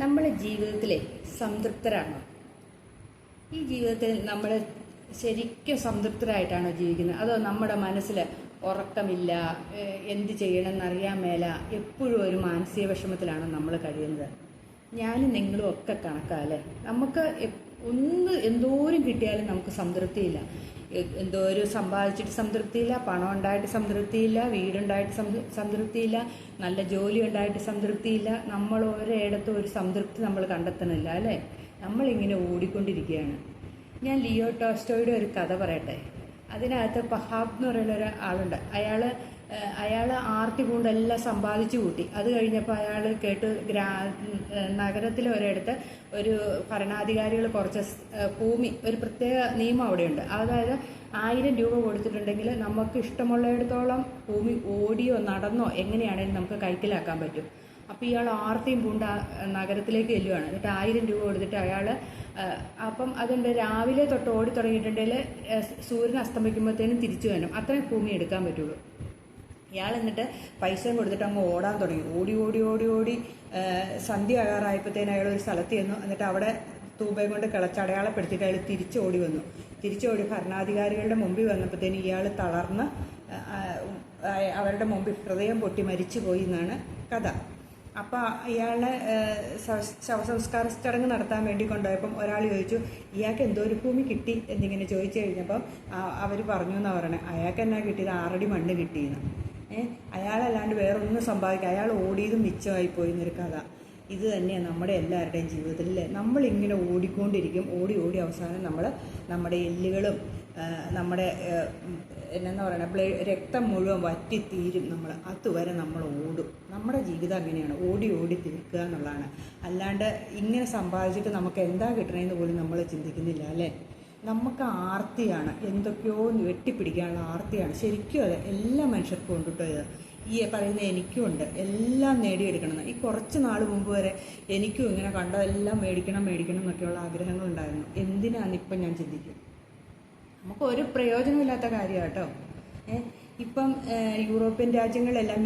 നമ്മളെ ജീവിതത്തിലെ സംതൃപ്തരാണോ? ഈ ജീവിതത്തിൽ നമ്മൾ ശരിക്കും സംതൃപ്തരായിട്ടാണോ ജീവിക്കുന്നത്? അതോ നമ്മുടെ മനസ്സിൽ ഉറക്കമില്ല, എന്ത് ചെയ്യണമെന്നറിയാൻ മേല, എപ്പോഴും ഒരു മാനസിക വിഷമത്തിലാണോ നമ്മൾ കഴിയുന്നത്? ഞാനും നിങ്ങളും ഒക്കെ കണക്കാല്ലേ. നമുക്ക് എന്തോരം കിട്ടിയാലും നമുക്ക് സംതൃപ്തിയില്ല. എന്തോരം സമ്പാദിച്ചിട്ട് സംതൃപ്തിയില്ല, പണം ഉണ്ടായിട്ട് സംതൃപ്തിയില്ല, വീടുണ്ടായിട്ട് സംതൃപ്തിയില്ല, നല്ല ജോലി ഉണ്ടായിട്ട് സംതൃപ്തിയില്ല. നമ്മൾ ഒരിടത്തും ഒരു സംതൃപ്തി നമ്മൾ കണ്ടെത്തണില്ല അല്ലേ. നമ്മളിങ്ങനെ ഓടിക്കൊണ്ടിരിക്കുകയാണ്. ഞാൻ ലിയോ ടോൾസ്റ്റോയുടെ ഒരു കഥ പറയട്ടെ. അതിനകത്ത് പഹാബ് എന്ന് പറയുന്ന ഒരാളുണ്ട്. അയാൾ ആർത്തി കൊണ്ടെല്ലാം സമ്പാദിച്ചു കൂട്ടി. അത് കഴിഞ്ഞപ്പോൾ അയാൾ കേട്ട് നഗരത്തിലെ ഒരിടത്ത് ഒരു ഭരണാധികാരികൾ കുറച്ച് ഭൂമി, ഒരു പ്രത്യേക നിയമം അവിടെയുണ്ട്. അതായത് 1000 രൂപ കൊടുത്തിട്ടുണ്ടെങ്കിൽ നമുക്ക് ഇഷ്ടമുള്ളിടത്തോളം ഭൂമി ഓടിയോ നടന്നോ എങ്ങനെയാണെങ്കിലും നമുക്ക് കൈക്കലാക്കാൻ പറ്റും. അപ്പോൾ ഇയാൾ ആർത്തിയും പൂണ്ട നഗരത്തിലേക്ക് ചെല്ലുവാണ്. എന്നിട്ട് 1000 രൂപ കൊടുത്തിട്ട് അപ്പം അതുകൊണ്ട് രാവിലെ തൊട്ട് ഓടി തുടങ്ങിയിട്ടുണ്ടെങ്കിൽ സൂര്യൻ അസ്തമിക്കുമ്പോഴത്തേനും തിരിച്ചു വരണം. അത്രയും ഭൂമി എടുക്കാൻ പറ്റുള്ളൂ. ഇയാൾ എന്നിട്ട് പൈസയും കൊടുത്തിട്ട് അങ്ങ് ഓടാൻ തുടങ്ങി. ഓടി ഓടി ഓടി ഓടി സന്ധ്യ ആകാറായപ്പോഴത്തേനും അയാൾ ഒരു സ്ഥലത്ത് ചെന്നു. എന്നിട്ട് അവിടെ തൂമ്പയും കൊണ്ട് കിളച്ചടയാളപ്പെടുത്തിയിട്ട് അയാൾ തിരിച്ചോടി വന്നു. തിരിച്ചോടി ഭരണാധികാരികളുടെ മുമ്പിൽ വന്നപ്പോഴത്തേനും ഇയാൾ തളർന്ന് അവരുടെ മുമ്പിൽ ഹൃദയം പൊട്ടി മരിച്ചു പോയി എന്നാണ് കഥ. അപ്പോൾ ഇയാളുടെ ശവസംസ്കാര ചടങ്ങ് നടത്താൻ വേണ്ടി കൊണ്ടുപോയപ്പം ഒരാൾ ചോദിച്ചു, ഇയാൾക്ക് എന്തോ ഒരു ഭൂമി കിട്ടി എന്നിങ്ങനെ ചോദിച്ചു കഴിഞ്ഞപ്പം അവർ പറഞ്ഞു എന്നാണ് പറയണേ, അയാൾക്ക് എന്നാ കിട്ടിയത് 6 അടി മണ്ണ് കിട്ടിയെന്ന്. അയാളല്ലാണ്ട് വേറൊന്നും സമ്പാദിക്കുക, അയാൾ ഓടിയതും മിച്ചമായി പോയി എന്നൊരു കഥ. ഇത് തന്നെയാണ് നമ്മുടെ എല്ലാവരുടെയും ജീവിതത്തിൽ അല്ലേ. നമ്മളിങ്ങനെ ഓടിക്കൊണ്ടിരിക്കും. ഓടി ഓടി അവസാനം നമ്മുടെ എല്ലുകളും നമ്മുടെ എന്നാ പറയുക രക്തം മുഴുവൻ വറ്റിത്തീരും. അതുവരെ നമ്മൾ ഓടും. നമ്മുടെ ജീവിതം അങ്ങനെയാണ്, ഓടി ഓടി തീർക്കുക എന്നുള്ളതാണ്. അല്ലാണ്ട് ഇങ്ങനെ സമ്പാദിച്ചിട്ട് നമുക്ക് എന്താ കിട്ടണമെന്ന് പോലും നമ്മൾ ചിന്തിക്കുന്നില്ല അല്ലേ. നമുക്ക് ആർത്തിയാണ്, എന്തൊക്കെയോ വെട്ടിപ്പിടിക്കാനുള്ള ആർത്തിയാണ്. ശരിക്കും അതെ, എല്ലാ മനുഷ്യർക്കും ഉണ്ട് കേട്ടോ ഇത്. ഈ പറയുന്ന എനിക്കും ഉണ്ട്, എല്ലാം നേടിയെടുക്കണം. ഈ കുറച്ച് നാൾ മുമ്പ് വരെ എനിക്കും ഇങ്ങനെ കണ്ടതെല്ലാം മേടിക്കണം എന്നൊക്കെയുള്ള ആഗ്രഹങ്ങളുണ്ടായിരുന്നു. എന്തിനാന്നിപ്പം ഞാൻ ചിന്തിക്കും. നമുക്ക് ഒരു പ്രയോജനമില്ലാത്ത കാര്യമാണ് കേട്ടോ. ഇപ്പം യൂറോപ്യൻ രാജ്യങ്ങളിലെല്ലാം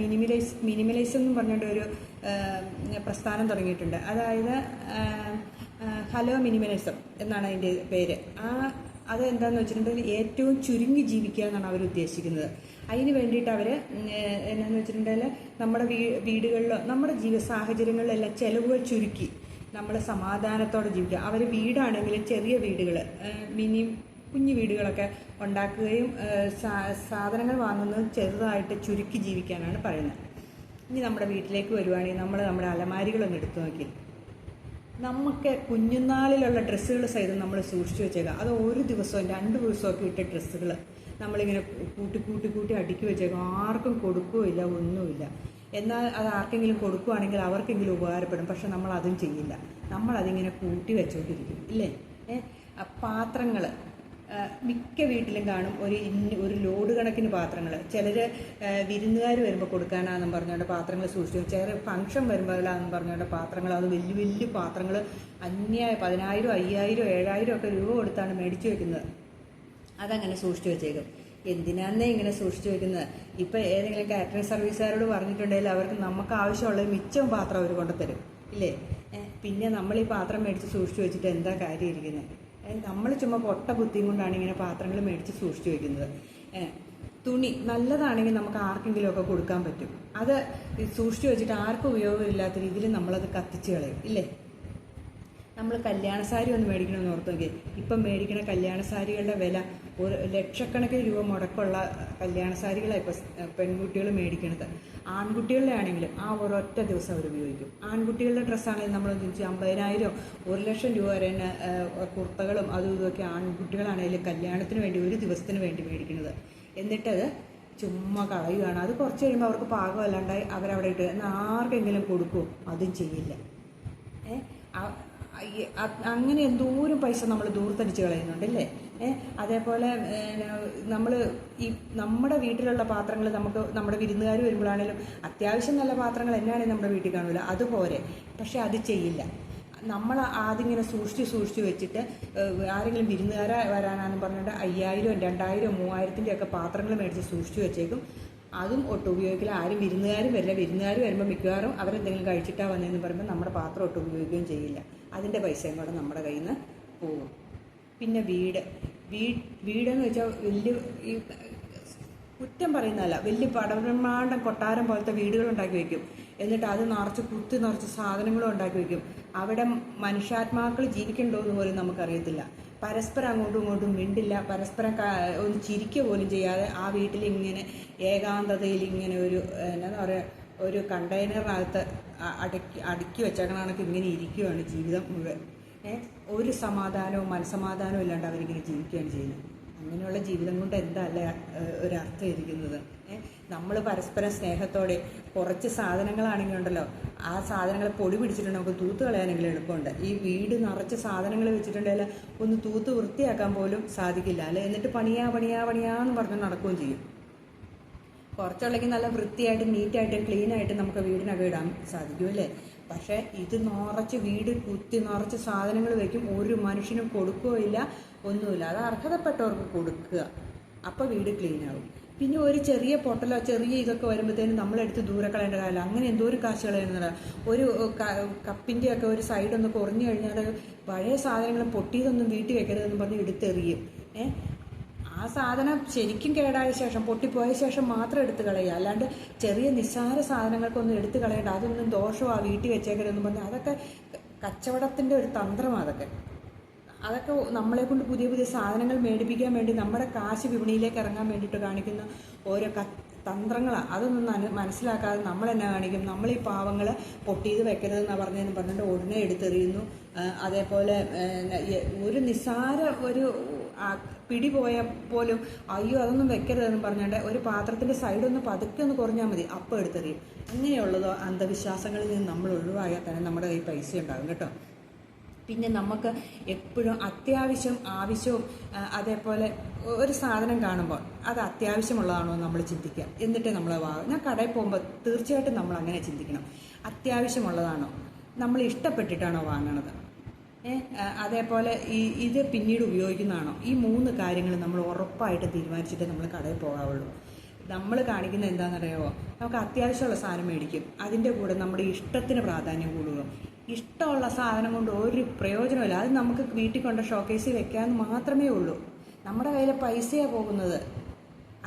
മിനിമലൈസ് എന്ന് പറഞ്ഞുകൊണ്ട് ഒരു പ്രസ്ഥാനം തുടങ്ങിയിട്ടുണ്ട്. അതായത് ഹലോ മിനിമലിസം എന്നാണ് അതിൻ്റെ പേര്. അതെന്താണെന്ന് വെച്ചിട്ടുണ്ടെങ്കിൽ ഏറ്റവും ചുരുങ്ങി ജീവിക്കുക എന്നാണ് അവർ ഉദ്ദേശിക്കുന്നത്. അതിന് വേണ്ടിയിട്ട് അവർ എന്നാന്ന് വെച്ചിട്ടുണ്ടെങ്കിൽ നമ്മുടെ വീടുകളിലോ നമ്മുടെ ജീവിത സാഹചര്യങ്ങളിലെല്ലാം ചിലവുകൾ ചുരുക്കി നമ്മൾ സമാധാനത്തോടെ ജീവിക്കുക. അവർ വീടാണെങ്കിൽ ചെറിയ വീടുകൾ, കുഞ്ഞു വീടുകളൊക്കെ ഉണ്ടാക്കുകയും സാധനങ്ങൾ വാങ്ങുന്നത് ചെറുതായിട്ട് ചുരുക്കി ജീവിക്കാനാണ് പറയുന്നത്. ഇനി നമ്മുടെ വീട്ടിലേക്ക് വരുവാണെങ്കിൽ നമ്മുടെ അലമാരികളൊന്ന് എടുത്തു നോക്കി. നമുക്ക് കുഞ്ഞുനാളിലുള്ള ഡ്രസ്സുകൾ സഹിതം നമ്മൾ സൂക്ഷിച്ചു വെച്ചേക്കാം. അത് ഒരു ദിവസവും 2 ദിവസമൊക്കെ ഇട്ട ഡ്രസ്സുകൾ നമ്മളിങ്ങനെ കൂട്ടി അടുക്കി വെച്ചേക്കാം. ആർക്കും കൊടുക്കുകയില്ല, ഒന്നുമില്ല. എന്നാൽ അത് ആർക്കെങ്കിലും കൊടുക്കുകയാണെങ്കിൽ അവർക്കെങ്കിലും ഉപകാരപ്പെടും. പക്ഷെ നമ്മൾ അതും ചെയ്യില്ല. നമ്മളതിങ്ങനെ കൂട്ടി വെച്ചോണ്ടിരിക്കും ഇല്ലേ. പാത്രങ്ങൾ മിക്ക വീട്ടിലും കാണും. ഒരു ലോഡ് കണക്കിന് പാത്രങ്ങൾ. ചിലർ വിരുന്നുകാർ വരുമ്പോൾ കൊടുക്കാനാണെന്നും പറഞ്ഞുകൊണ്ട് പാത്രങ്ങൾ സൂക്ഷിച്ചു. ചില ഫംഗ്ഷൻ വരുമ്പോഴാണെന്നും പറഞ്ഞുകൊണ്ട് പാത്രങ്ങൾ, അത് വലിയ വലിയ പാത്രങ്ങൾ 1000, 5000, 7000 ഒക്കെ രൂപ കൊടുത്താണ് മേടിച്ചു വെക്കുന്നത്. അതങ്ങനെ സൂക്ഷിച്ചു വെച്ചേക്കും. എന്തിനാന്നേ ഇങ്ങനെ സൂക്ഷിച്ചു വെക്കുന്നത്? ഇപ്പം ഏതെങ്കിലും കാറ്ററിംഗ് സർവീസുകാരോട് പറഞ്ഞിട്ടുണ്ടെങ്കിൽ അവർക്ക് നമുക്ക് ആവശ്യമുള്ള മിച്ചം പാത്രം അവർ കൊണ്ടുതരും ഇല്ലേ. പിന്നെ നമ്മൾ ഈ പാത്രം മേടിച്ച് സൂക്ഷിച്ചു വെച്ചിട്ട് എന്താ കാര്യം ഇരിക്കുന്നത്? നമ്മൾ ചുമ്മാ പൊട്ട ബുദ്ധിയും കൊണ്ടാണ് ഇങ്ങനെ പാത്രങ്ങൾ മേടിച്ച് സൂക്ഷിച്ചു വെക്കുന്നത്. തുണി നല്ലതാണെങ്കിൽ നമുക്ക് ആർക്കെങ്കിലുമൊക്കെ കൊടുക്കാൻ പറ്റും. അത് സൂക്ഷിച്ചു വെച്ചിട്ട് ആർക്കും ഉപയോഗമില്ലാത്ത രീതിയിൽ നമ്മളത് കത്തിച്ച് കളയും ഇല്ലേ. നമ്മൾ കല്യാണ സാരി ഒന്ന് മേടിക്കണമെന്ന് ഓർത്ത് നോക്കി. ഇപ്പം മേടിക്കണ കല്യാണ സാരികളുടെ വില ഒരു ലക്ഷക്കണക്കിന് രൂപ മുടക്കമുള്ള കല്യാണ സാരികളാണ് ഇപ്പോൾ പെൺകുട്ടികൾ മേടിക്കണത്. ആൺകുട്ടികളുടെ ആണെങ്കിലും ഒരൊറ്റ ദിവസം അവർ ഉപയോഗിക്കും. ആൺകുട്ടികളുടെ ഡ്രസ്സാണെങ്കിൽ നമ്മൾ 50,000, 1,00,000 രൂപ വരെ കുർത്തകളും അതും ഇതൊക്കെ ആൺകുട്ടികളാണെങ്കിലും കല്യാണത്തിന് വേണ്ടി ഒരു ദിവസത്തിന് വേണ്ടി മേടിക്കുന്നത്. എന്നിട്ടത് ചുമ്മാ കളയുകയാണ്. അത് കുറച്ച് കഴിയുമ്പോൾ അവർക്ക് പാകമല്ലാണ്ടായി അവരവിടെ ഇട്ട് ആർക്കെങ്കിലും കൊടുക്കുമോ? അതും ചെയ്യില്ല. അങ്ങനെ എന്തോരം പൈസ നമ്മൾ ദൂർത്തടിച്ച് കളയുന്നുണ്ടല്ലേ. അതേപോലെ നമ്മുടെ വീട്ടിലുള്ള പാത്രങ്ങൾ നമ്മുടെ വിരുന്നുകാർ വരുമ്പോഴാണെങ്കിലും അത്യാവശ്യം നല്ല പാത്രങ്ങൾ എന്നാണെങ്കിലും നമ്മുടെ വീട്ടിൽ കാണില്ല. അതുപോലെ പക്ഷെ അത് ചെയ്യില്ല. നമ്മൾ ആദ്യം ഇങ്ങനെ സൂക്ഷിച്ച് വെച്ചിട്ട് ആരെങ്കിലും വിരുന്നുകാരെ വരാനാണെന്ന് പറഞ്ഞിട്ട് 5000, 2000, 3000 ഒക്കെ പാത്രങ്ങൾ മേടിച്ച് സൂക്ഷിച്ചു വെച്ചേക്കും. അതും ഒട്ടും ഉപയോഗിക്കില്ല. ആരും വിരുന്നുകാരും വരില്ല. വിരുന്നുകാർ വരുമ്പോൾ മിക്കവാറും അവരെന്തെങ്കിലും കഴിച്ചിട്ടാണ് വന്നതെന്ന് പറയുമ്പോൾ നമ്മുടെ പാത്രം ഒട്ടും ഉപയോഗിക്കുകയും ചെയ്യില്ല. അതിൻ്റെ പൈസയും കൂടെ നമ്മുടെ കയ്യിൽ നിന്ന് പോകും. പിന്നെ വീടെന്ന് വെച്ചാൽ വലിയ ഈ കുറ്റം പറയുന്നതല്ല, വലിയ പടബ്രഹ്മാണ്ടം കൊട്ടാരം പോലത്തെ വീടുകൾ ഉണ്ടാക്കി വയ്ക്കും. എന്നിട്ട് അത് നിറച്ച് സാധനങ്ങളും ഉണ്ടാക്കി വയ്ക്കും. അവിടെ മനുഷ്യാത്മാക്കൾ ജീവിക്കണ്ടോ എന്ന് പോലും നമുക്കറിയത്തില്ല. പരസ്പരം അങ്ങോട്ടും ഇങ്ങോട്ടും മിണ്ടില്ല, പരസ്പരം ഒന്ന് ചിരിക്കുക പോലും ചെയ്യാതെ ആ വീട്ടിൽ ഇങ്ങനെ ഏകാന്തതയിൽ ഇങ്ങനെ എന്താ പറയുക, ഒരു കണ്ടെയ്നറിനകത്ത് അടുക്കി വെച്ചേക്കണ കണക്ക് ഇങ്ങനെ ഇരിക്കുകയാണ് ജീവിതം മുഴുവൻ. ഒരു സമാധാനവും മനസ്സമാധാനവും ഇല്ലാണ്ട് അവരിങ്ങനെ ജീവിക്കുകയാണ് ചെയ്യുന്നത്. അങ്ങനെയുള്ള ജീവിതം കൊണ്ട് എന്തല്ല ഒരർത്ഥം ഇരിക്കുന്നത്. നമ്മൾ പരസ്പരം സ്നേഹത്തോടെ കുറച്ച് സാധനങ്ങളാണെങ്കിൽ ഉണ്ടല്ലോ, ആ സാധനങ്ങൾ പൊടി പിടിച്ചിട്ടുണ്ടെങ്കിൽ നമുക്ക് തൂത്ത് കളയാനെങ്കിലും എളുപ്പമുണ്ട്. ഈ വീട് നിറച്ച് സാധനങ്ങൾ വെച്ചിട്ടുണ്ടെങ്കിൽ ഒന്ന് തൂത്ത് വൃത്തിയാക്കാൻ പോലും സാധിക്കില്ല അല്ലേ. എന്നിട്ട് പണിയാന്ന് പറഞ്ഞ് നടക്കുകയും ചെയ്യും. കുറച്ചുള്ളെങ്കിൽ നല്ല വൃത്തിയായിട്ട് നീറ്റായിട്ട് ക്ലീനായിട്ട് നമുക്ക് വീടിനകം ഇടാൻ സാധിക്കും അല്ലേ. പക്ഷേ ഇത് നിറച്ച് വീട് കുത്തി നിറച്ച് സാധനങ്ങൾ വയ്ക്കും. ഒരു മനുഷ്യനും കൊടുക്കുകയില്ല, ഒന്നുമില്ല. അത് അർഹതപ്പെട്ടവർക്ക് കൊടുക്കുക, അപ്പോൾ വീട് ക്ലീനാകും. പിന്നെ ഒരു ചെറിയ പൊട്ടലോ ചെറിയ ഇതൊക്കെ വരുമ്പോഴത്തേനും നമ്മളെടുത്ത് ദൂരെ കളയേണ്ട കാര്യമില്ല. അങ്ങനെ എന്തോരം കാശ് കളയുന്നതാ. ഒരു കപ്പിൻ്റെയൊക്കെ ഒരു സൈഡൊന്ന് കുറഞ്ഞു കഴിഞ്ഞാൽ പഴയ സാധനങ്ങൾ പൊട്ടിയതൊന്നും വീട്ടിൽ വെക്കരുതെന്ന് പറഞ്ഞ് എടുത്തെറിയും. ആ സാധനം ശരിക്കും കേടായ ശേഷം പൊട്ടിപ്പോയ ശേഷം മാത്രം എടുത്ത് കളയുക. അല്ലാണ്ട് ചെറിയ നിസ്സാര സാധനങ്ങൾക്കൊന്നും എടുത്ത് കളയേണ്ട, അതൊന്നും ദോഷമാണ് വീട്ടിൽ വെച്ചേക്കരുതെന്ന് പറഞ്ഞാൽ അതൊക്കെ കച്ചവടത്തിൻ്റെ ഒരു തന്ത്രമാണ്. അതൊക്കെ നമ്മളെ കൊണ്ട് പുതിയ സാധനങ്ങൾ മേടിപ്പിക്കാൻ വേണ്ടി നമ്മുടെ കാശ് വിപണിയിലേക്ക് ഇറങ്ങാൻ വേണ്ടിയിട്ട് കാണിക്കുന്ന ഓരോ തന്ത്രങ്ങളാണ്. അതൊന്നും മനസ്സിലാക്കാതെ നമ്മൾ തന്നെ കാണിക്കും. നമ്മൾ ഈ പാവങ്ങൾ പൊട്ടിയത് വെക്കരുതെന്നാണ് പറഞ്ഞിട്ട് ഉടനെ എടുത്തെറിയുന്നു. അതേപോലെ ഒരു നിസ്സാര ഒരു പിടി പോയാൽ പോലും അയ്യോ അതൊന്നും വെക്കരുതെന്ന് പറഞ്ഞുകൊണ്ട് ഒരു പാത്രത്തിൻ്റെ സൈഡൊന്ന് പതുക്കെ ഒന്ന് കുറഞ്ഞാൽ മതി, അപ്പം എടുത്തെറിയും. അങ്ങനെയുള്ളതോ അന്ധവിശ്വാസങ്ങളിൽ നിന്ന് നമ്മൾ ഒഴിവായാൽ തന്നെ നമ്മുടെ കയ്യിൽ പൈസ ഉണ്ടാകും കേട്ടോ. പിന്നെ നമുക്ക് എപ്പോഴും ആവശ്യവും അതേപോലെ ഒരു സാധനം കാണുമ്പോൾ അത് അത്യാവശ്യമുള്ളതാണോ നമ്മൾ ചിന്തിക്കുക. എന്നിട്ട് നമ്മൾ ഞാൻ കടയിൽ പോകുമ്പോൾ തീർച്ചയായിട്ടും നമ്മൾ അങ്ങനെ ചിന്തിക്കണം. അത്യാവശ്യമുള്ളതാണോ, നമ്മൾ ഇഷ്ടപ്പെട്ടിട്ടാണോ വാങ്ങണത്, അതേപോലെ ഇത് പിന്നീട് ഉപയോഗിക്കുന്നതാണോ. ഈ 3 കാര്യങ്ങൾ നമ്മൾ ഉറപ്പായിട്ട് തീരുമാനിച്ചിട്ട് നമ്മൾ കടയിൽ പോകാവുള്ളൂ. നമ്മൾ കാണിക്കുന്നത് എന്താണെന്നറിയാമോ, നമുക്ക് അത്യാവശ്യമുള്ള സാധനം മേടിക്കും, അതിൻ്റെ കൂടെ നമ്മുടെ ഇഷ്ടത്തിന് പ്രാധാന്യം കൂടുക. ഇഷ്ടമുള്ള സാധനം കൊണ്ട് ഒരു പ്രയോജനമില്ല. അത് നമുക്ക് വീട്ടിൽ കൊണ്ട് ഷോക്കേസിൽ വെക്കാമെന്ന് മാത്രമേ ഉള്ളൂ. നമ്മുടെ കയ്യിൽ പൈസയാണ് പോകുന്നത്.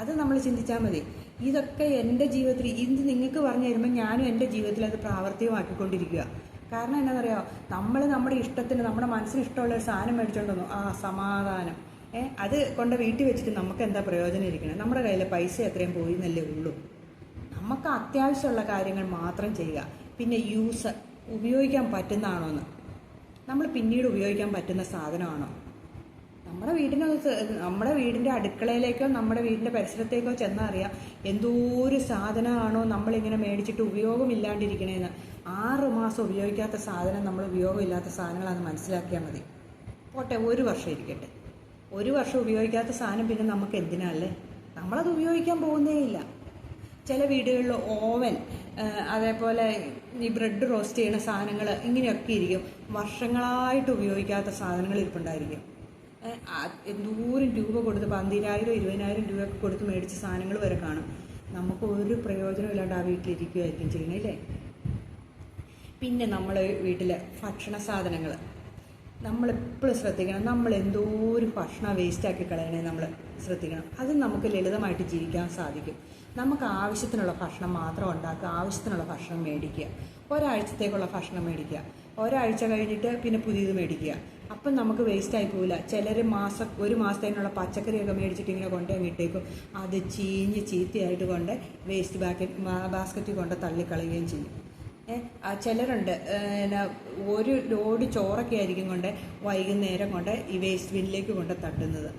അത് നമ്മൾ ചിന്തിച്ചാൽ മതി. ഇതൊക്കെ എൻ്റെ ജീവിതത്തിൽ ഇത് നിങ്ങൾക്ക് പറഞ്ഞു തരുമ്പോൾ ഞാനും എൻ്റെ ജീവിതത്തിൽ അത് പ്രാവർത്തികമാക്കിക്കൊണ്ടിരിക്കുക. കാരണം എന്താണെന്നറിയാമോ, നമ്മൾ നമ്മുടെ ഇഷ്ടത്തിന് നമ്മുടെ മനസ്സിന് ഇഷ്ടമുള്ള ഒരു സാധനം മേടിച്ചുകൊണ്ടു സമാധാനം അത് കൊണ്ട് വീട്ടിൽ വെച്ചിട്ട് നമുക്ക് എന്താ പ്രയോജനം ഇരിക്കണം. നമ്മുടെ കയ്യിൽ പൈസ എത്രയും പോയി എന്നല്ലേ ഉള്ളൂ. നമുക്ക് അത്യാവശ്യമുള്ള കാര്യങ്ങൾ മാത്രം ചെയ്യുക. പിന്നെ ഉപയോഗിക്കാൻ പറ്റുന്നതാണോ എന്ന്, നമ്മൾ പിന്നീട് ഉപയോഗിക്കാൻ പറ്റുന്ന സാധനമാണോ. നമ്മുടെ വീടിൻ്റെ അടുക്കളയിലേക്കോ നമ്മുടെ വീടിൻ്റെ പരിസരത്തേക്കോ ചെന്നാൽ അറിയാം എന്തോരു സാധനമാണോ നമ്മളിങ്ങനെ മേടിച്ചിട്ട് ഉപയോഗമില്ലാണ്ടിരിക്കണേന്ന്. 6 മാസം ഉപയോഗിക്കാത്ത സാധനം നമ്മൾ ഉപയോഗമില്ലാത്ത സാധനങ്ങളാണെന്ന് മനസ്സിലാക്കിയാൽ മതി. പോട്ടെ, 1 വർഷം ഇരിക്കട്ടെ. 1 വർഷം ഉപയോഗിക്കാത്ത സാധനം പിന്നെ നമുക്ക് എന്തിനല്ലേ, നമ്മളത് ഉപയോഗിക്കാൻ പോകുന്നേ ഇല്ല. ചില വീടുകളിൽ ഓവൻ, അതേപോലെ ഈ ബ്രെഡ് റോസ്റ്റ് ചെയ്യുന്ന സാധനങ്ങൾ ഇങ്ങനെയൊക്കെ ഇരിക്കും. വർഷങ്ങളായിട്ട് ഉപയോഗിക്കാത്ത സാധനങ്ങൾ ഇരിപ്പുണ്ടായിരിക്കും. എന്തോരം രൂപ കൊടുത്ത് 15,000 20,000 രൂപയൊക്കെ കൊടുത്ത് മേടിച്ച സാധനങ്ങൾ വരെ കാണും. നമുക്ക് ഒരു പ്രയോജനം ഇല്ലാണ്ട് ആ വീട്ടിലിരിക്കുമായിരിക്കും ചെയ്യണേ അല്ലേ. പിന്നെ നമ്മൾ വീട്ടിലെ ഭക്ഷണ സാധനങ്ങൾ നമ്മളെപ്പോഴും ശ്രദ്ധിക്കണം. നമ്മൾ എന്തോരം ഭക്ഷണം വേസ്റ്റാക്കി കളയണേ നമ്മൾ ശ്രദ്ധിക്കണം. അത് നമുക്ക് ലളിതമായിട്ട് ജീവിക്കാൻ സാധിക്കും. നമുക്ക് ആവശ്യത്തിനുള്ള ഭക്ഷണം മാത്രം ഉണ്ടാക്കുക, ആവശ്യത്തിനുള്ള ഭക്ഷണം മേടിക്കുക. ഒരാഴ്ചത്തേക്കുള്ള ഭക്ഷണം മേടിക്കുക, ഒരാഴ്ച കഴിഞ്ഞിട്ട് പിന്നെ പുതിയത് മേടിക്കുക. അപ്പം നമുക്ക് വേസ്റ്റായി പോവില്ല. ചിലർ ഒരു മാസത്തേനുള്ള പച്ചക്കറിയൊക്കെ മേടിച്ചിട്ട് ഇങ്ങനെ കൊണ്ടുപോയിട്ടേക്കും. അത് ചീത്തയായിട്ട് കൊണ്ട് വേസ്റ്റ് ബാസ്ക്കറ്റിൽ കൊണ്ട് തള്ളിക്കളയുകയും ചെയ്യും. ചിലരുണ്ട് ഒരു ലോഡ് ചോറൊക്കെ ആയിരിക്കും കൊണ്ട് വൈകുന്നേരം കൊണ്ട് ഈ വേസ്റ്റ് ബിന്നിലേക്ക് കൊണ്ട് തട്ടുന്നത്.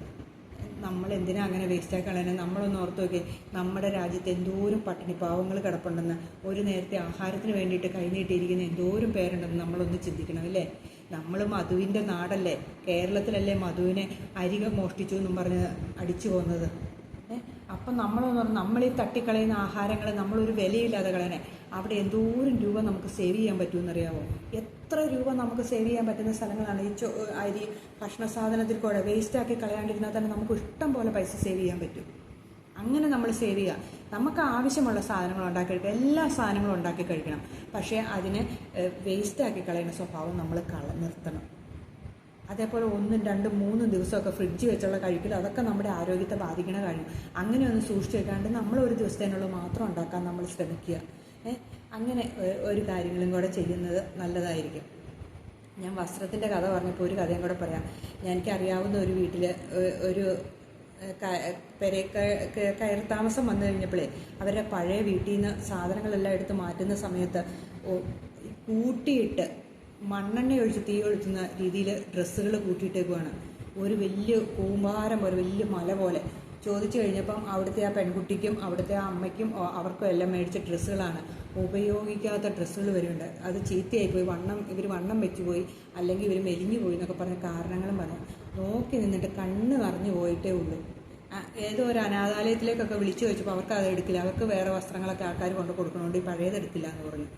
നമ്മൾ എന്തിനാ അങ്ങനെ വേസ്റ്റാക്കി കളയുന്നത്? നമ്മളൊന്ന് ഓർത്ത് നോക്കി, നമ്മുടെ രാജ്യത്ത് എന്തോരം പട്ടിണി പാവങ്ങൾ കിടപ്പുണ്ടെന്ന്, ഒരു നേരത്തെ ആഹാരത്തിന് വേണ്ടിയിട്ട് കൈനീട്ടിയിരിക്കുന്ന എന്തോരം പേരുണ്ടെന്ന് നമ്മളൊന്ന് ചിന്തിക്കണം അല്ലേ. നമ്മൾ മധുവിൻ്റെ നാടല്ലേ, കേരളത്തിലല്ലേ മധുവിനെ അരി മോഷ്ടിച്ചു എന്നും പറഞ്ഞ് അടിച്ചു പോകുന്നത്. അപ്പം നമ്മൾ ഈ തട്ടിക്കളയുന്ന ആഹാരങ്ങൾ നമ്മളൊരു വിലയില്ലാതെ കളയണേ. അവിടെ എന്തോരം രൂപ നമുക്ക് സേവ് ചെയ്യാൻ പറ്റുമെന്നറിയാമോ? എത്ര രൂപ നമുക്ക് സേവ് ചെയ്യാൻ പറ്റുന്ന സ്ഥലങ്ങളാണ് ഈ അരി ഭക്ഷണ സാധനത്തിൽ കൂടെ വേസ്റ്റാക്കി കളയാണ്ടിരുന്നാൽ തന്നെ നമുക്ക് ഇഷ്ടം പോലെ പൈസ സേവ് ചെയ്യാൻ പറ്റും. അങ്ങനെ നമ്മൾ സേവ് ചെയ്യുക. നമുക്ക് ആവശ്യമുള്ള സാധനങ്ങൾ ഉണ്ടാക്കി കഴിക്കുക, എല്ലാ സാധനങ്ങളും ഉണ്ടാക്കി കഴിക്കണം. പക്ഷേ അതിന് വേസ്റ്റാക്കി കളയുന്ന സ്വഭാവം നമ്മൾ നിർത്തണം. അതേപോലെ 1, 2, 3 ദിവസമൊക്കെ ഫ്രിഡ്ജ് വെച്ചുള്ള കഴിക്കൽ, അതൊക്കെ നമ്മുടെ ആരോഗ്യത്തെ ബാധിക്കണ കാര്യം. അങ്ങനെയൊന്നും സൂക്ഷിച്ച് വെക്കാണ്ട് നമ്മൾ ഒരു ദിവസത്തേനുള്ള മാത്രം ഉണ്ടാക്കാൻ നമ്മൾ ശ്രമിക്കുക. അങ്ങനെ ഒരു കാര്യങ്ങളും കൂടെ ചെയ്യുന്നത് നല്ലതായിരിക്കും. ഞാൻ വസ്ത്രത്തിൻ്റെ കഥ പറഞ്ഞപ്പോൾ ഒരു കഥയും കൂടെ പറയാം. എനിക്കറിയാവുന്ന ഒരു വീട്ടിൽ ഒരു കയറി താമസം വന്നു കഴിഞ്ഞപ്പോഴേ അവരുടെ പഴയ വീട്ടിൽ നിന്ന് സാധനങ്ങളെല്ലാം എടുത്ത് മാറ്റുന്ന സമയത്ത് കൂട്ടിയിട്ട് മണ്ണെണ്ണ ഒഴിച്ച് തീ ഒഴിക്കുന്ന രീതിയിൽ ഡ്രസ്സുകൾ കൂട്ടിയിട്ടേക്കുവാണ്. ഒരു വലിയ കൂമ്പാരം പോലെ, വലിയ മല പോലെ. ചോദിച്ചു കഴിഞ്ഞപ്പം അവിടുത്തെ ആ പെൺകുട്ടിക്കും അവിടുത്തെ ആ അമ്മയ്ക്കും അവർക്കും എല്ലാം മേടിച്ച ഡ്രസ്സുകളാണ്. ഉപയോഗിക്കാത്ത ഡ്രസ്സുകൾ വരുന്നുണ്ട്. അത് ചീത്തയായിപ്പോയി, ഇവർ വണ്ണം വെച്ചുപോയി, അല്ലെങ്കിൽ ഇവർ മെലിഞ്ഞു പോയി എന്നൊക്കെ പറഞ്ഞ കാരണങ്ങളും പറഞ്ഞു. നോക്കി നിന്നിട്ട് കണ്ണ് നിറഞ്ഞു പോയിട്ടേ ഉള്ളൂ. ഏതോ ഒരു അനാഥാലയത്തിലേക്കൊക്കെ വിളിച്ചു ചോദിച്ചപ്പോൾ അവർക്ക് അത് എടുക്കില്ല, അവർക്ക് വേറെ വസ്ത്രങ്ങളൊക്കെ ആൾക്കാർ കൊണ്ട് കൊടുക്കണോണ്ട് ഈ പഴയതെടുക്കില്ല എന്ന് പറഞ്ഞു.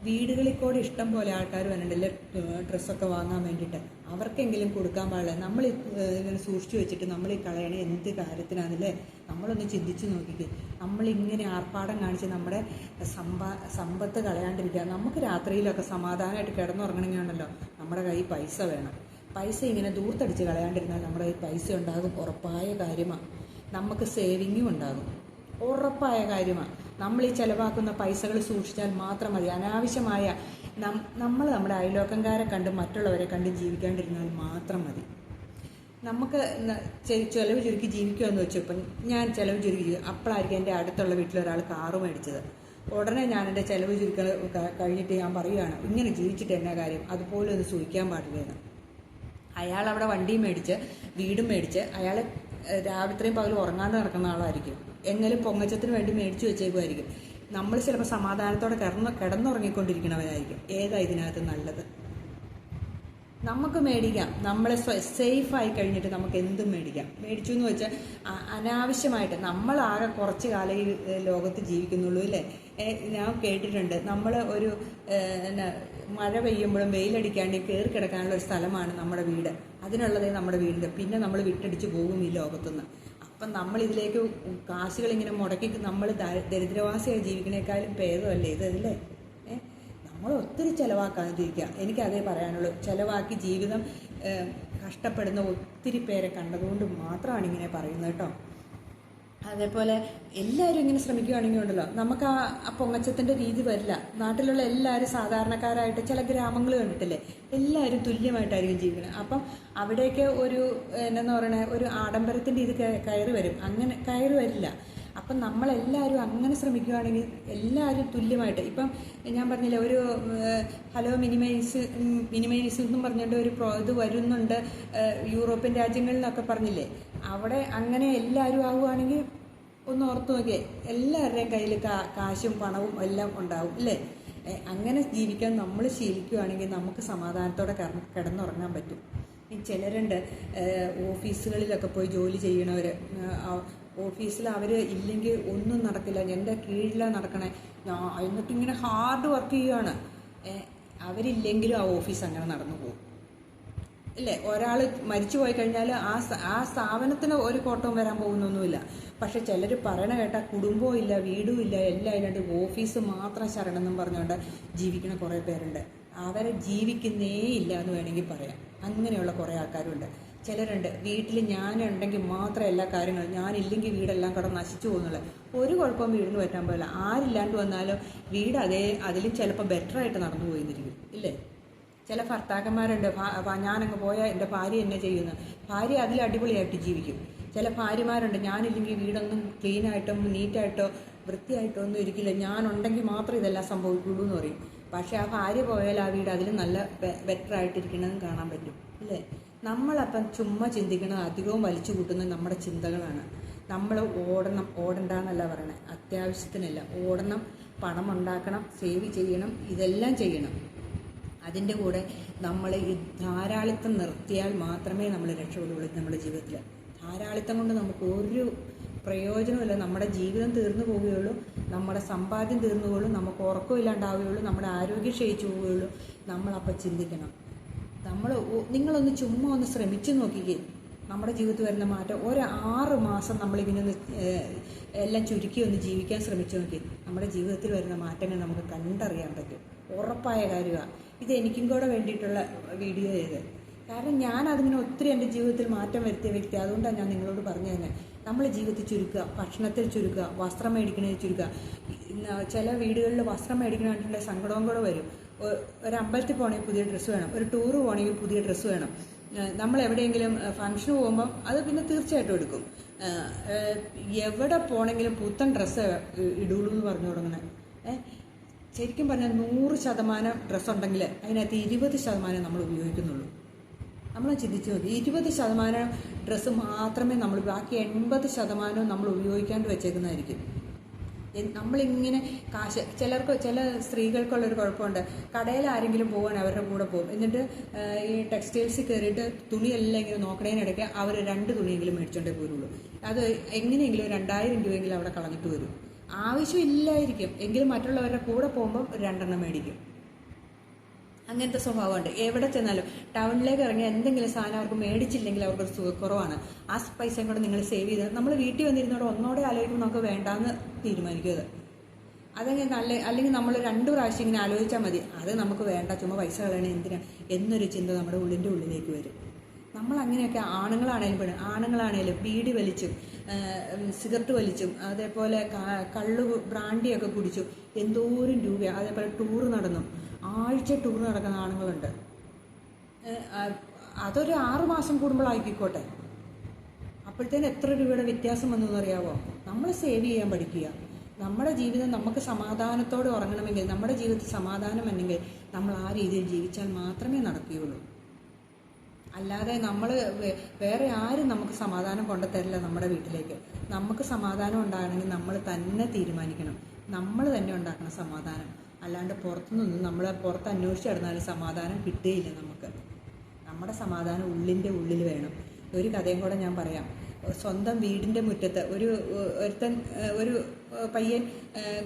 വീടുകളിൽ കൂടെ ഇഷ്ടം പോലെ ആൾക്കാർ വന്നിട്ടില്ല ഡ്രസ്സൊക്കെ വാങ്ങാൻ വേണ്ടിയിട്ട്. അവർക്കെങ്കിലും കൊടുക്കാൻ പാടില്ല. നമ്മൾ ഇങ്ങനെ സൂക്ഷിച്ചു വെച്ചിട്ട് നമ്മൾ ഈ കളയണേ എന്ത് കാര്യത്തിനാണല്ലേ? നമ്മളൊന്ന് ചിന്തിച്ച് നോക്കിക്കേ. നമ്മളിങ്ങനെ ആർഭാടം കാണിച്ച് നമ്മുടെ സമ്പത്ത് കളയാണ്ടിരിക്കുക. നമുക്ക് രാത്രിയിലൊക്കെ സമാധാനമായിട്ട് കിടന്നുറങ്ങണമെങ്കിലാണല്ലോ നമ്മുടെ കയ്യിൽ പൈസ വേണം. പൈസ ഇങ്ങനെ ദൂർത്തടിച്ച് കളയാണ്ടിരുന്നാൽ നമ്മുടെ കയ്യിൽ പൈസ ഉണ്ടാകും, ഉറപ്പായ കാര്യമാണ്. നമുക്ക് സേവിങ്ങും ഉണ്ടാകും, ഉറപ്പായ കാര്യമാണ്. നമ്മൾ ഈ ചിലവാക്കുന്ന പൈസകൾ സൂക്ഷിച്ചാൽ മാത്രം മതി. അനാവശ്യമായ നമ്മൾ നമ്മുടെ അയൽവക്കംകാരെ കണ്ട് മറ്റുള്ളവരെ കണ്ട് ജീവിക്കാണ്ടിരുന്നാൽ മാത്രം മതി. നമുക്ക് ചിലവ് ചുരുക്കി ജീവിക്കുമെന്ന് വെച്ചപ്പോൾ ഞാൻ ചിലവ് ചുരുക്കി അപ്പോഴായിരിക്കും എൻ്റെ അടുത്തുള്ള വീട്ടിലൊരാൾ കാറ് മേടിച്ചത്. ഉടനെ ഞാൻ എൻ്റെ ചിലവ് ചുരുക്കൾ കഴിഞ്ഞിട്ട് ഞാൻ പറയുകയാണ്, ഇങ്ങനെ ജീവിച്ചിട്ട് എന്നാ കാര്യം, അതുപോലെ ഒന്ന് സൂഹിക്കാൻ പാടില്ലെന്ന്. അയാൾ അവിടെ വണ്ടിയും മേടിച്ച് വീടും മേടിച്ച് അയാൾ രാവിലത്തെയും പകൽ ഉറങ്ങാണ്ട് നടക്കുന്ന ആളായിരിക്കും. എങ്ങനെ പൊങ്ങച്ചത്തിന് വേണ്ടി മേടിച്ചു വെച്ചേക്കുമായിരിക്കും. നമ്മൾ ചിലപ്പോൾ സമാധാനത്തോടെ കിടന്നുറങ്ങിക്കൊണ്ടിരിക്കണവരായിരിക്കും. ഏതാ ഇതിനകത്ത് നല്ലത്? നമുക്ക് മേടിക്കാം. നമ്മളെ സേഫായി കഴിഞ്ഞിട്ട് നമുക്ക് എന്തും മേടിക്കാം. മേടിച്ചു എന്ന് വെച്ചാൽ അനാവശ്യമായിട്ട് നമ്മളാകെ കുറച്ച് കാലം ഈ ലോകത്ത് ജീവിക്കുന്നുള്ളൂ അല്ലേ? ഞാൻ കേട്ടിട്ടുണ്ട്, നമ്മൾ ഒരു മഴ പെയ്യുമ്പോഴും വെയിലടിക്കാണ്ട് കയറി കിടക്കാനുള്ള ഒരു സ്ഥലമാണ് നമ്മുടെ വീട്. അതിനുള്ളതേ നമ്മുടെ വീടിൻ്റെ. പിന്നെ നമ്മൾ വിട്ടടിച്ച് പോകും ഈ ലോകത്തുനിന്ന്. അപ്പം നമ്മളിതിലേക്ക് കാശുകളിങ്ങനെ മുടക്കി നമ്മൾ ദരിദ്രവാസിയായി ജീവിക്കണേക്കാളും ഭേദമല്ലേ ഇതല്ലേ? നമ്മൾ ഒത്തിരി ചിലവാക്കാതിരിക്കുക. എനിക്കതേ പറയാനുള്ളൂ. ചിലവാക്കി ജീവിതം കഷ്ടപ്പെടുന്ന ഒത്തിരി പേരെ കണ്ടതുകൊണ്ട് മാത്രമാണ് ഇങ്ങനെ പറയുന്നത് കേട്ടോ. അതേപോലെ എല്ലാവരും ഇങ്ങനെ ശ്രമിക്കുകയാണെങ്കിൽ ഉണ്ടല്ലോ നമുക്ക് ആ പൊങ്ങച്ചത്തിൻ്റെ രീതി വരില്ല. നാട്ടിലുള്ള എല്ലാവരും സാധാരണക്കാരായിട്ട് ചില ഗ്രാമങ്ങൾ കണ്ടിട്ടില്ലേ, എല്ലാവരും തുല്യമായിട്ടായിരിക്കും ജീവിക്കുന്നത്. അപ്പം അവിടേക്ക് ഒരു എന്താ പറയണേ, ഒരു ആഡംബരത്തിൻ്റെ ഇത് കയറി വരും. അങ്ങനെ കയറി വരില്ല. അപ്പം നമ്മളെല്ലാവരും അങ്ങനെ ശ്രമിക്കുകയാണെങ്കിൽ എല്ലാവരും തുല്യമായിട്ട്, ഇപ്പം ഞാൻ പറഞ്ഞില്ലേ ഒരു ഹലോ മിനിമൈസ് എന്നും പറഞ്ഞുകൊണ്ട് ഒരു ഇത് വരുന്നുണ്ട് യൂറോപ്യൻ രാജ്യങ്ങളിലൊക്കെ പറഞ്ഞില്ലേ, അവിടെ അങ്ങനെ എല്ലാവരും ആവുകയാണെങ്കിൽ ഒന്ന് ഓർത്ത് നോക്കിയേ, എല്ലാവരുടെയും കയ്യിൽ കാശും പണവും എല്ലാം ഉണ്ടാവും അല്ലേ? അങ്ങനെ ജീവിക്കാൻ നമ്മൾ ശീലിക്കുകയാണെങ്കിൽ നമുക്ക് സമാധാനത്തോടെ കിടന്നുറങ്ങാൻ പറ്റും. ചിലരുണ്ട് ഓഫീസുകളിലൊക്കെ പോയി ജോലി ചെയ്യണവർ, ഓഫീസിൽ അവർ ഇല്ലെങ്കിൽ ഒന്നും നടക്കില്ല, എൻ്റെ കീഴിലാണ് നടക്കണേ, എന്നിട്ടിങ്ങനെ ഹാർഡ് വർക്ക് ചെയ്യുകയാണ്. അവരില്ലെങ്കിലും ആ ഓഫീസ് അങ്ങനെ നടന്നു പോകും അല്ലേ? ഒരാൾ മരിച്ചു പോയി കഴിഞ്ഞാൽ ആ സ്ഥാപനത്തിന് ഒരു കോട്ടവും വരാൻ പോകുന്നൊന്നുമില്ല. പക്ഷെ ചിലർ പറയണ കേട്ടാൽ കുടുംബവും ഇല്ല, വീടും ഇല്ല, എല്ലാം ഇല്ലാണ്ട് ഓഫീസ് മാത്രം ശരണമെന്നും പറഞ്ഞുകൊണ്ട് ജീവിക്കുന്ന കുറേ പേരുണ്ട്. അവരെ ജീവിക്കുന്നേ ഇല്ല എന്ന് വേണമെങ്കിൽ പറയാം. അങ്ങനെയുള്ള കുറേ ആൾക്കാരുണ്ട്. ചിലരുണ്ട് വീട്ടിൽ ഞാനുണ്ടെങ്കിൽ മാത്രം എല്ലാ കാര്യങ്ങളും, ഞാനില്ലെങ്കിൽ വീടെല്ലാം കൂടെ നശിച്ചു പോകുന്നുള്ളത്. ഒരു കുഴപ്പവും വീടിന് പറ്റാൻ പോകില്ല. ആരില്ലാണ്ട് വന്നാലും വീട് അതിലും ചിലപ്പോൾ ബെറ്ററായിട്ട് നടന്നു പോയിരിക്കും ഇല്ലേ? ചില ഭർത്താക്കന്മാരുണ്ട്, ഞാനങ്ങ് പോയാൽ എൻ്റെ ഭാര്യ എന്നെ ചെയ്യുന്നു, ഭാര്യ അതിൽ അടിപൊളിയായിട്ട് ജീവിക്കും. ചില ഭാര്യമാരുണ്ട്, ഞാനില്ലെങ്കിൽ വീടൊന്നും ക്ലീനായിട്ടോ നീറ്റായിട്ടോ വൃത്തിയായിട്ടോ ഒന്നും ഇരിക്കില്ല, ഞാനുണ്ടെങ്കിൽ മാത്രമേ ഇതെല്ലാം സംഭവിക്കുള്ളൂ എന്ന് പറയും. പക്ഷേ ആ ഭാര്യ പോയാൽ ആ വീട് അതിലും നല്ല ബെറ്ററായിട്ടിരിക്കണമെന്ന് കാണാൻ പറ്റും ഇല്ലേ? നമ്മളപ്പം ചുമ്മാ ചിന്തിക്കുന്നത് അധികവും വലിച്ചു കൂട്ടുന്നത് നമ്മുടെ ചിന്തകളാണ്. നമ്മൾ ഓടണ്ടെന്നല്ല പറയണേ, അത്യാവശ്യത്തിനല്ല ഓടണം, പണം ഉണ്ടാക്കണം, സേവ് ചെയ്യണം, ഇതെല്ലാം ചെയ്യണം. അതിൻ്റെ കൂടെ നമ്മൾ ഈ ധാരാളിത്തം നിർത്തിയാൽ മാത്രമേ നമ്മൾ രക്ഷപ്പെടുകയുള്ളൂ. നമ്മുടെ ജീവിതത്തിൽ ധാരാളിത്തം കൊണ്ട് നമുക്ക് ഒരു പ്രയോജനമില്ല. നമ്മുടെ ജീവിതം തീർന്നു പോവുകയുള്ളൂ, നമ്മുടെ സമ്പാദ്യം തീർന്നു പോവുകയുള്ളൂ, നമുക്ക് ഉറക്കമില്ലാണ്ടാവുകയുള്ളൂ, നമ്മുടെ ആരോഗ്യം ക്ഷയിച്ചു പോവുകയുള്ളൂ. നമ്മളപ്പം ചിന്തിക്കണം. നിങ്ങളൊന്ന് ചുമ്മാ ഒന്ന് ശ്രമിച്ചു നോക്കിക്കേ. നമ്മുടെ ജീവിതത്തിൽ വരുന്ന മാറ്റം. 6 മാസം നമ്മളിങ്ങനെ എല്ലാം ചുരുക്കി ഒന്ന് ജീവിക്കാൻ ശ്രമിച്ചു നോക്കി, നമ്മുടെ ജീവിതത്തിൽ വരുന്ന മാറ്റങ്ങൾ നമുക്ക് കണ്ടറിയാൻ പറ്റും. ഉറപ്പായ കാര്യമാണ്. ഇത് എനിക്കും കൂടെ വേണ്ടിയിട്ടുള്ള വീഡിയോ ചെയ്ത്. കാരണം ഞാൻ അതിങ്ങനെ ഒത്തിരി എൻ്റെ ജീവിതത്തിൽ മാറ്റം വരുത്തിയ വ്യക്തി. അതുകൊണ്ടാണ് ഞാൻ നിങ്ങളോട് പറഞ്ഞു തന്നെ, നമ്മൾ ജീവിതത്തിൽ ചുരുക്കുക, ഭക്ഷണത്തിൽ ചുരുക്കുക, വസ്ത്രം മേടിക്കണതിൽ ചുരുക്കുക. ചില വീടുകളിൽ വസ്ത്രം മേടിക്കണമെങ്കിൽ സങ്കടവും കൂടെ വരും. ഒരു അമ്പലത്തിൽ പോകണമെങ്കിൽ പുതിയ ഡ്രസ്സ് വേണം, ഒരു ടൂറ് പോകണമെങ്കിൽ പുതിയ ഡ്രസ്സ് വേണം. നമ്മൾ എവിടെയെങ്കിലും ഫംഗ്ഷന് പോകുമ്പം അത് പിന്നെ തീർച്ചയായിട്ടും എടുക്കും. എവിടെ പോകണമെങ്കിലും പുത്തൻ ഡ്രസ്സ് ഇടുള്ളൂ എന്ന് പറഞ്ഞു തുടങ്ങുന്നത്. ശരിക്കും പറഞ്ഞാൽ 100% ഡ്രസ്സുണ്ടെങ്കിൽ അതിനകത്ത് 20% നമ്മൾ ഉപയോഗിക്കുന്നുള്ളൂ. നമ്മൾ ചിന്തിച്ച് നോക്കി, 20% ഡ്രസ്സ് മാത്രമേ നമ്മൾ, ബാക്കി 80% നമ്മൾ ഉപയോഗിക്കാണ്ട് വെച്ചേക്കുന്നതായിരിക്കും. നമ്മളിങ്ങനെ കാശ്, ചില സ്ത്രീകൾക്കുള്ളൊരു കുഴപ്പമുണ്ട്. കടയിൽ ആരെങ്കിലും പോവുകയാണെങ്കിൽ അവരുടെ കൂടെ പോകും. എന്നിട്ട് ഈ ടെക്സ്റ്റൈൽസിൽ കയറിയിട്ട് തുണിയെല്ലാം ഇങ്ങനെ നോക്കണേനിടയ്ക്ക് അവർ 2 തുണിയെങ്കിലും മേടിച്ചോണ്ടേ പോരുള്ളൂ. അത് എങ്ങനെയെങ്കിലും 2000 രൂപയെങ്കിലും അവിടെ കളഞ്ഞിട്ട് വരും. ആവശ്യമില്ലായിരിക്കും, എങ്കിലും മറ്റുള്ളവരുടെ കൂടെ പോകുമ്പം 2 മേടിക്കും. അങ്ങനത്തെ സ്വഭാവമുണ്ട്. എവിടെ ചെന്നാലും ടൗണിലേക്ക് ഇറങ്ങി എന്തെങ്കിലും സാധനം അവർക്ക് മേടിച്ചില്ലെങ്കിൽ അവർക്കൊരു സുഖക്കുറവാണ്. ആ പൈസയും കൂടെ നിങ്ങൾ സേവ് ചെയ്ത് നമ്മൾ വീട്ടിൽ വന്നിരുന്നോടെ ഒന്നോടെ ആലോചിക്കുമ്പോൾ നമുക്ക് വേണ്ടാന്ന് തീരുമാനിക്കും. അതെങ്ങനെ അല്ലെങ്കിൽ നമ്മൾ 2 പ്രാവശ്യം ഇങ്ങനെ ആലോചിച്ചാൽ മതി, അത് നമുക്ക് വേണ്ട, ചുമ്മാ പൈസ കളയണേ എന്തിനാ എന്നൊരു ചിന്ത നമ്മുടെ ഉള്ളിലേക്ക് വരും. നമ്മൾ അങ്ങനെയൊക്കെ ആണുങ്ങളാണേലും ബീഡി വലിച്ചും സിഗരറ്റ് വലിച്ചും അതേപോലെ കള്ള് ബ്രാൻഡിയൊക്കെ കുടിച്ചും എന്തോരം രൂപയാണ്. അതേപോലെ ടൂറ് നടന്നും, ആഴ്ച ടൂർ നടക്കുന്ന ആണുങ്ങളുണ്ട്. അതൊരു 6 മാസം കൂടുമ്പോഴായിക്കോട്ടെ, അപ്പോഴത്തേന് എത്ര രൂപയുടെ വ്യത്യാസം വന്നു അറിയാവോ? നമ്മൾ സേവ് ചെയ്യാൻ പഠിക്കുക. നമ്മുടെ ജീവിതം നമുക്ക് സമാധാനത്തോടെ ഉറങ്ങണമെങ്കിൽ, നമ്മുടെ ജീവിതത്തിൽ സമാധാനം ഉണ്ടെങ്കിൽ നമ്മൾ ആ രീതിയിൽ ജീവിച്ചാൽ മാത്രമേ നടക്കുകയുള്ളൂ. അല്ലാതെ നമ്മൾ വേറെ ആരും നമുക്ക് സമാധാനം കൊണ്ടുതരില്ല നമ്മുടെ വീട്ടിലേക്ക്. നമുക്ക് സമാധാനം ഉണ്ടാകണമെങ്കിൽ നമ്മൾ തന്നെ തീരുമാനിക്കണം, നമ്മൾ തന്നെ ഉണ്ടാക്കണം സമാധാനം. അല്ലാണ്ട് പുറത്തുനിന്നും നമ്മൾ പുറത്ത് അന്വേഷിച്ച് നടന്നാലും സമാധാനം കിട്ടുകയില്ല നമുക്ക്. നമ്മുടെ സമാധാനം ഉള്ളിൽ വേണം. ഒരു കഥയും കൂടെ ഞാൻ പറയാം. സ്വന്തം വീടിൻ്റെ മുറ്റത്ത് ഒരു പയ്യൻ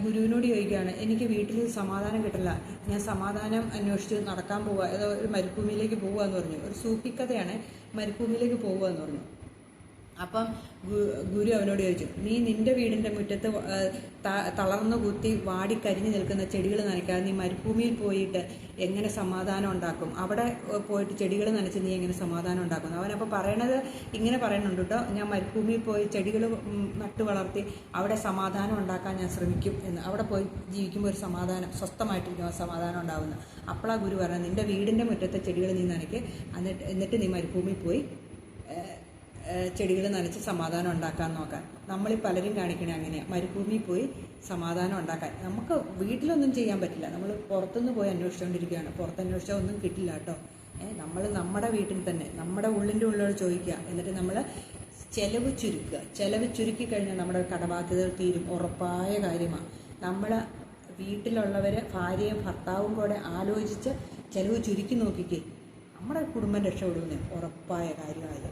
ഗുരുവിനോട് ചോദിക്കുകയാണ്, എനിക്ക് വീട്ടിൽ സമാധാനം കിട്ടില്ല, ഞാൻ സമാധാനം അന്വേഷിച്ച് നടക്കാൻ പോവുക, ഏതോ ഒരു മരുഭൂമിയിലേക്ക് പോവുക എന്ന് പറഞ്ഞു. ഒരു സൂഫിക്കഥയാണ്, മരുഭൂമിയിലേക്ക് പോവുക എന്ന് പറഞ്ഞു. അപ്പം ഗുരു അവനോട് ചോദിച്ചു, നീ നിന്റെ വീടിൻ്റെ മുറ്റത്ത് തളർന്നു കുത്തി വാടിക്കരിഞ്ഞു നിൽക്കുന്ന ചെടികൾ നനയ്ക്കാതെ നീ മരുഭൂമിയിൽ പോയിട്ട് എങ്ങനെ സമാധാനം ഉണ്ടാക്കും? അവിടെ പോയിട്ട് ചെടികൾ നനച്ച് നീ എങ്ങനെ സമാധാനം ഉണ്ടാക്കും? അവനപ്പോൾ പറയണത് ഇങ്ങനെ പറയുന്നുണ്ട് കേട്ടോ, ഞാൻ മരുഭൂമിയിൽ പോയി ചെടികൾ നട്ടു വളർത്തി അവിടെ സമാധാനം ഉണ്ടാക്കാൻ ഞാൻ ശ്രമിക്കും എന്ന്. അവിടെ പോയി ജീവിക്കുമ്പോൾ ഒരു സമാധാനം, സ്വസ്ഥമായിട്ടിരിക്കുമ്പോൾ സമാധാനം ഉണ്ടാകുന്നു. അപ്പോഴാ ഗുരു പറയുന്നത്, നിന്റെ വീടിൻ്റെ മുറ്റത്തെ ചെടികൾ നീ നനയ്ക്ക്, എന്നിട്ട് നീ മരുഭൂമിയിൽ പോയി ചെടികൾ നനച്ച് സമാധാനം ഉണ്ടാക്കാൻ നോക്കാൻ. നമ്മളീ പലരും കാണിക്കണേ അങ്ങനെയാണ്, മരുഭൂമിയിൽ പോയി സമാധാനം ഉണ്ടാക്കാൻ. നമുക്ക് വീട്ടിലൊന്നും ചെയ്യാൻ പറ്റില്ല, നമ്മൾ പുറത്തുനിന്ന് പോയി അന്വേഷിച്ചുകൊണ്ടിരിക്കുകയാണ്. പുറത്ത് അന്വേഷിച്ചാൽ ഒന്നും കിട്ടില്ല കേട്ടോ. നമ്മൾ നമ്മുടെ വീട്ടിൽ തന്നെ നമ്മുടെ ഉള്ളിനോട് ചോദിക്കുക, എന്നിട്ട് നമ്മൾ ചെലവ് ചുരുക്കി കഴിഞ്ഞാൽ നമ്മുടെ കടബാധ്യതകൾ തീരും. ഉറപ്പായ കാര്യമാണ്. നമ്മൾ വീട്ടിലുള്ളവർ ഭാര്യയും ഭർത്താവും കൂടെ ആലോചിച്ച് ചെലവ് ചുരുക്കി നോക്കിക്കേ, നമ്മുടെ കുടുംബം രക്ഷപ്പെടുമെന്ന് ഉറപ്പായ കാര്യമായത്.